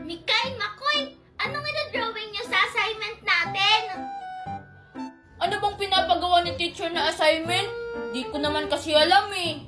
Mikay, Makoy, anong drawing niyo sa assignment natin? Ano bang pinapagawa ni teacher na assignment? Di ko naman kasi alam eh.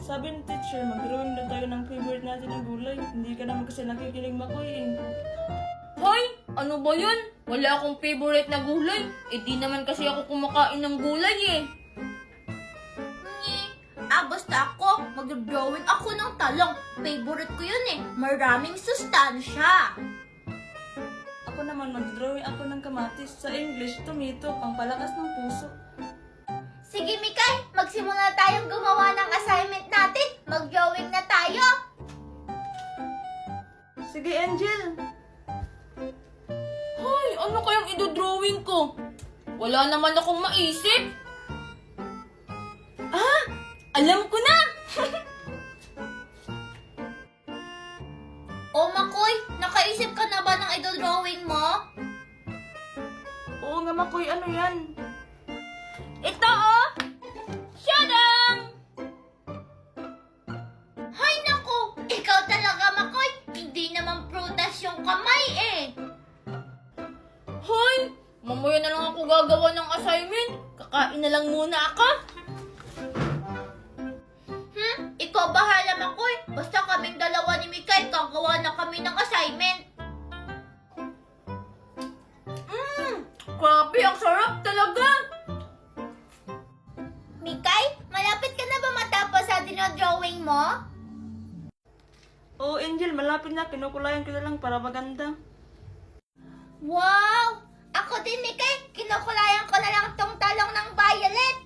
Sabi ni teacher, mag-drawing na tayo ng favorite natin ng gulay. Hindi ka naman kasi nakikinig, Makoy eh. Hoy, ano ba yun? Wala akong favorite na gulay. Eh di naman kasi ako kumakain ng gulay eh. Basta ako, mag-drawing ako ng talong. Favorite ko yun eh. Maraming sustansya. Ako naman, mag-drawing ako ng kamatis. Sa English, tomato, pangpalakas ng puso. Sige, Mikay, magsimula tayong gumawa ng assignment natin. Mag-drawing na tayo. Sige, Angel. Hoy, ano kayang idodrawing ko? Wala naman akong maisip. Alam ko na! O Makoy, nakaisip ka na ba ng idodrawing mo? Oo nga, Makoy, ano yan? Ito oh! Shadam! Hay naku, ikaw talaga Makoy. Hindi naman prutas yung kamay eh. Hoy! Mamaya na lang ako gagawa ng assignment. Kakain na lang muna ako. Ikaw bahala Makoy. Basta kaming dalawa ni Mikay, gagawa na kami ng assignment. Grabe, ang sarap talaga! Mikay, malapit ka na ba matapos sa dinodrawing mo? Oo, Angel, malapit na. Kinukulayan ko na lang para maganda. Wow! Ako din Mikay, kinukulayan ko na lang tong talong ng violet.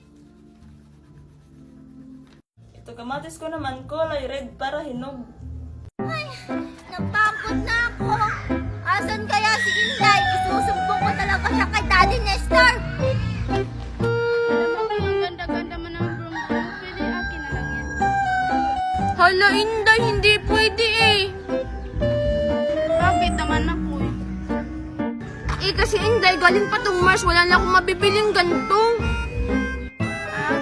Ito kamatis ko naman, kulay red para hinog. Napagod na ako. Asan kaya si Inday? Isusumbong ko talaga siya kay Daddy Nestor. Alam mo kung ang ganda-ganda mo ng broom, pwede akin na lang yan. Hala, Inday, hindi pwede eh. Bakit naman ako eh? Eh kasi Inday, galing pa tong Mars, wala na akong mabibiling ganito.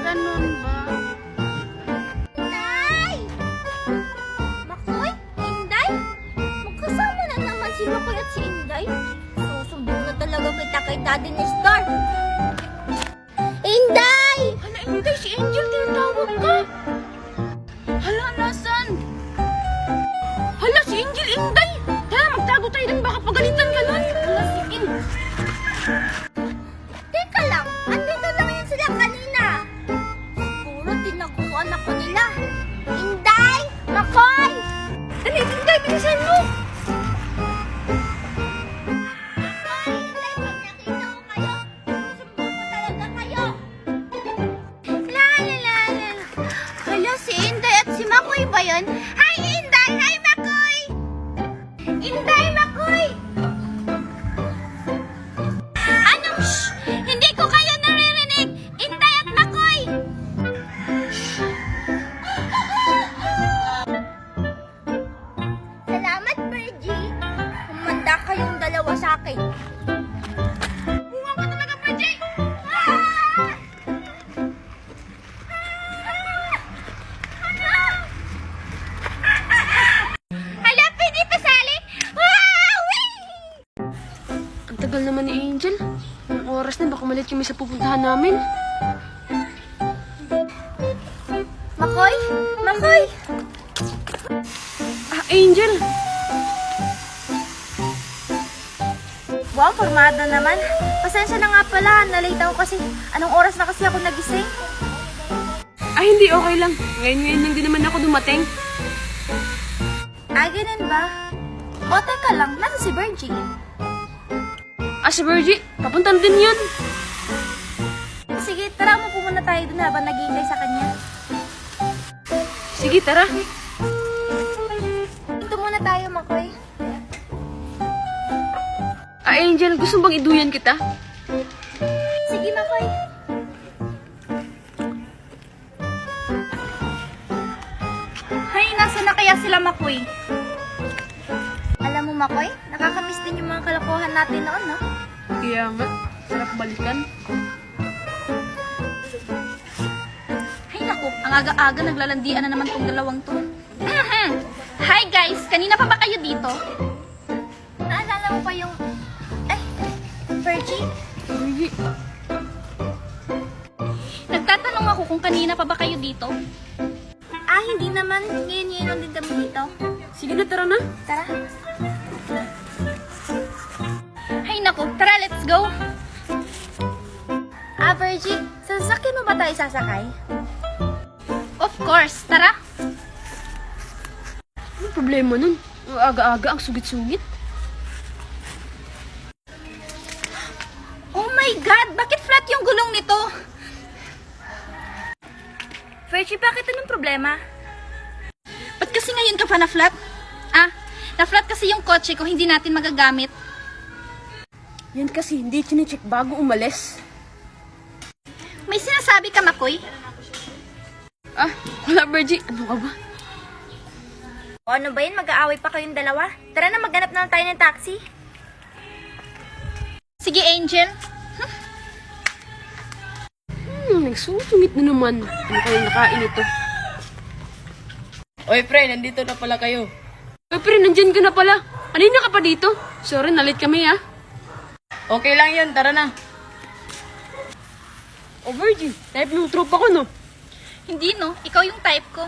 Ganun ba? Inday! Makoy? Inday? Magkasama na naman si Makoy at si Inday. Susumbong na talaga kita kay Daddy Nestor. Inday! Hala, Inday, si Angel, tinatawag ka. Hala, nasan? Hala, si Angel, Inday. Tara, magtago tayo dun, baka pagalitan ka nun. Hala, si Angel. Teka lang, andito lang yan sila kanina. Siguro tinaguan ako nila. Inday! Makoy! Dali, Inday, bilisan mo. Makoy! Inday, pag nakita ko kayo, susumbong ko talaga kayo. La la la la. Hala, si Inday at si Makoy ba yun? Hi, Inday! Hi, Makoy! Inday, Makoy! Anong shh? Hindi ko kayo naririnig! Inday at Makoy! Salamat, Virgie. Humanda kayong dalawa sa akin. Bunga ka talaga, Virgie! Hala, pwede pasali? Ang tagal naman ni Angel. Ang oras na, baka malit kami sa pupuntahan namin. Makoy? Makoy! Angel! Wow, formado naman. Pasensya na nga pala, nalate ako kasi anong oras na kasi ako nagising? Hindi, okay lang. Ngayon lang din naman ako dumating. Ganun ba? O, teka lang, nasa si Virgie? Si Virgie, papunta din yun. Sige, tara mo muna tayo dun habang naghihintay sa kanya. Sige, tara. Dito muna tayo, Makoy. Angel, gusto bang iduyan kita? Sige, Makoy. Hay, nasa na kaya sila, Makoy? Alam mo, Makoy, nakakamiss din yung mga kalokohan natin noon, no? Kaya nga, sarap balikan. Hay, naku, ang aga-aga naglalandian na naman tong dalawang to. Hi guys! Kanina pa ba kayo dito? Naalala mo pa yung... Ay, Virgie? Virgie, Nagtatanong ako kung kanina pa ba kayo dito. Ah, hindi naman. Ngayon lang din kami dito. sige na, tara na. Tara. Hay naku, tara, let's go. Ah, Virgie, sasakyan mo ba tayo sasakay? Of course, tara. Anong problema nun? Ang aga-aga, ang sugit-sugit. Oh my God! Bakit flat yung gulong nito? Virgie, bakit anong problema? Ba't kasi ngayon ka pa na-flat? Ah, na-flat kasi yung kotse ko, hindi natin magagamit. Yan kasi hindi chine-check bago umalis. May sinasabi ka, Makoy? Ah, wala, Virgie. Ano ka ba? O ano ba yun? Mag-aaway pa kayong dalawa? Tara na, maghanap na lang tayo ng taxi. Sige, Angel. Nagsusungit na naman. Ano kayong nakain ito? Oy, pre, nandito na pala kayo. Uy, pre, nandyan ka na pala. Kanina ka pa dito. Sorry, nalit kami, ha? Okay lang yun, tara na. Oh, Virgie, type ng tropa ko, no? Hindi, no? Ikaw yung type ko.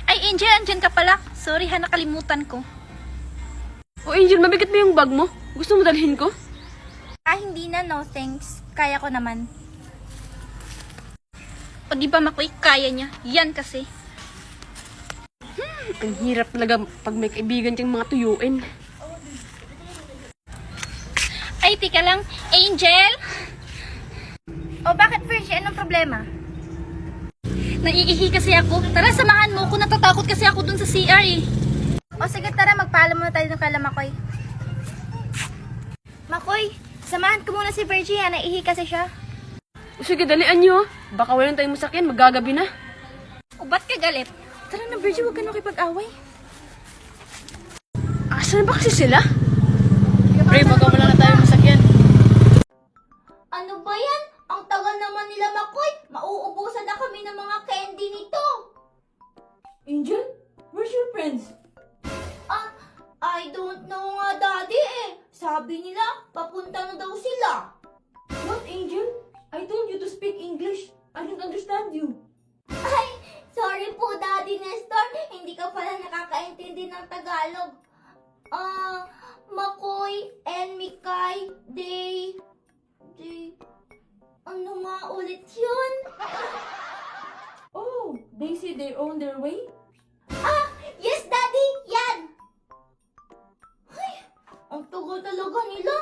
Ay, Angel, andyan ka pala. Sorry ha, nakalimutan ko. Oh, Angel, mabigat ba yung bag mo? Gusto mo dalhin ko? Ah, hindi na, no. Thanks. Kaya ko naman. O, di ba, Makoy? Kaya niya. Yan kasi. Ang hirap talaga pag may kaibigan kang mga tuyuin. Ay, tika lang. Angel? O, bakit, Virgie? Anong problema? Naiihi kasi ako. Tara, samahan mo ko. Natatakot kasi ako dun sa CR eh. O, sige, tara. Magpaalam muna tayo ng kala Makoy. Makoy, samahan ko muna si Virgie ha. Naiihi kasi siya. O, sige, dalian nyo, ha? Baka walang tayong masakyan, magagabi na. O, ba't ka galit? Tara na, Virgie. Huwag ka na kipag-away. Asan ba kasi sila? Pre, baka wala na tayo masakyan. Ano ba yan? Ang tagal naman nila, Makoy. Mauubusan na kami ng mga candy nito. Angel, where's your friends? Ah, I don't know nga, Daddy eh. Sabi nila, papunta na daw sila. What, Angel? I told you to speak English. I don't understand you. Ay, sorry po, Daddy Nestor. Hindi ka pala nakakaintindi ng Tagalog. Makoy and Mikay, they... Ano nga ulit yun? Oh, they say they're on their way? Ah, yes, Daddy! Yan! Ay, ang tagal talaga nila.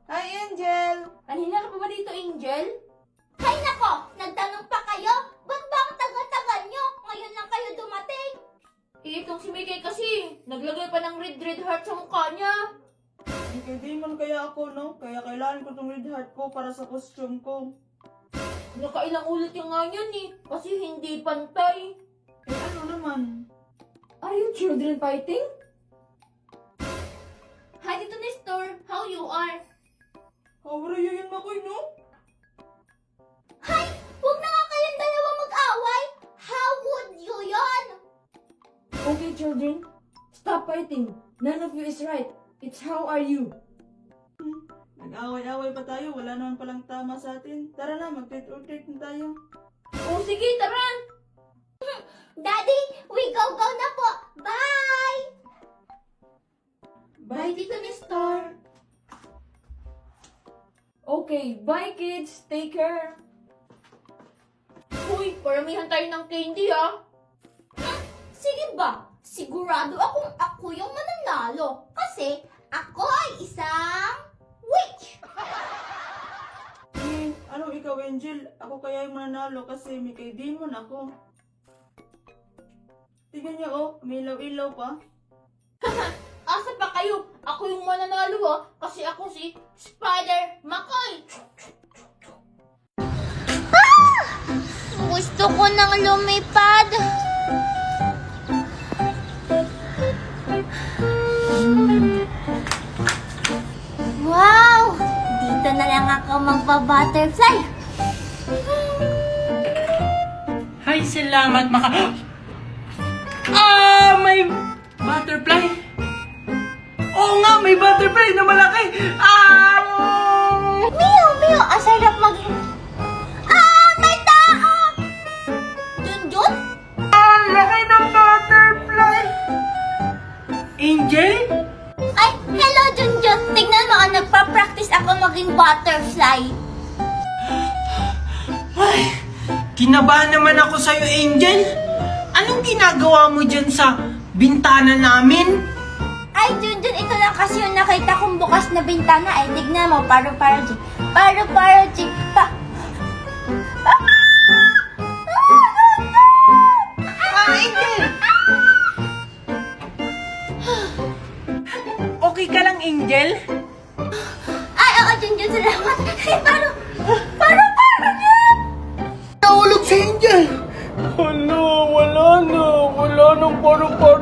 Hi, Angel! Kanina ka pa ba dito, Angel? Hay nako, nagtanong pa kayo? Ba't ba ang tagal-tagal nyo? Ngayon lang kayo dumating. Itong si Mikay kasi, naglagay pa ng red heart sa mukha niya. Hindi Demon kaya ako, no? Kaya kailangan ko tong red heart ko para sa costume ko. Nakailang ulit yung nga yun eh, kasi hindi pantay. Eh ano naman? Are you children fighting? Hi, Tito Nestor. How you are? How are you yun, Makoy, no? Hay, huwag na nga kayong dalawa mag-away. How would you yon? Okay, children, stop fighting. None of you is right. It's how are you? Nag-away-away pa tayo. Wala naman palang tama sa atin. Tara na, mag-treat or treat na tayo. Oh, sige, tara! Daddy, we go na po. Bye! Bye, Tito Nestor. Okay, bye kids. Take care. Uy, paramihan tayo ng candy ah. Sige ba? Sigurado akong ako yung mananalo. Kasi ako ay isang witch. Ano ikaw, Angel? Ako kaya yung mananalo kasi may kay Demon ako. Tingnan niyo oh, may ilaw-ilaw pa. Asa pa kayo? Ako yung mananalo ah. Kasi ako si Spider Makoy. Gusto ko nang lumipad. Wow! Dito na lang ako magpa-butterfly. Ay, salamat may butterfly. Oo nga, may butterfly na malaki. Mio, ang sarap maging... may tao! Junjun? Ang laki ng butterfly. Angel? Ay, hello Junjun! Tignan mo, nagpa-practice ako maging butterfly. Ay, kinabahan naman ako sa'yo, Angel. Anong ginagawa mo dyan sa bintana namin? Ay, Junjun, ito lang kasi yung nakita kong bukas na bintana. Ay, tignan mo, paro-paro, G. Paro-paro, G. Angel! Okay ka lang, Angel? Ay, oo, Junjun, salamat. Ay, paro, G. Nahulog si Angel! Wala nang paru-paro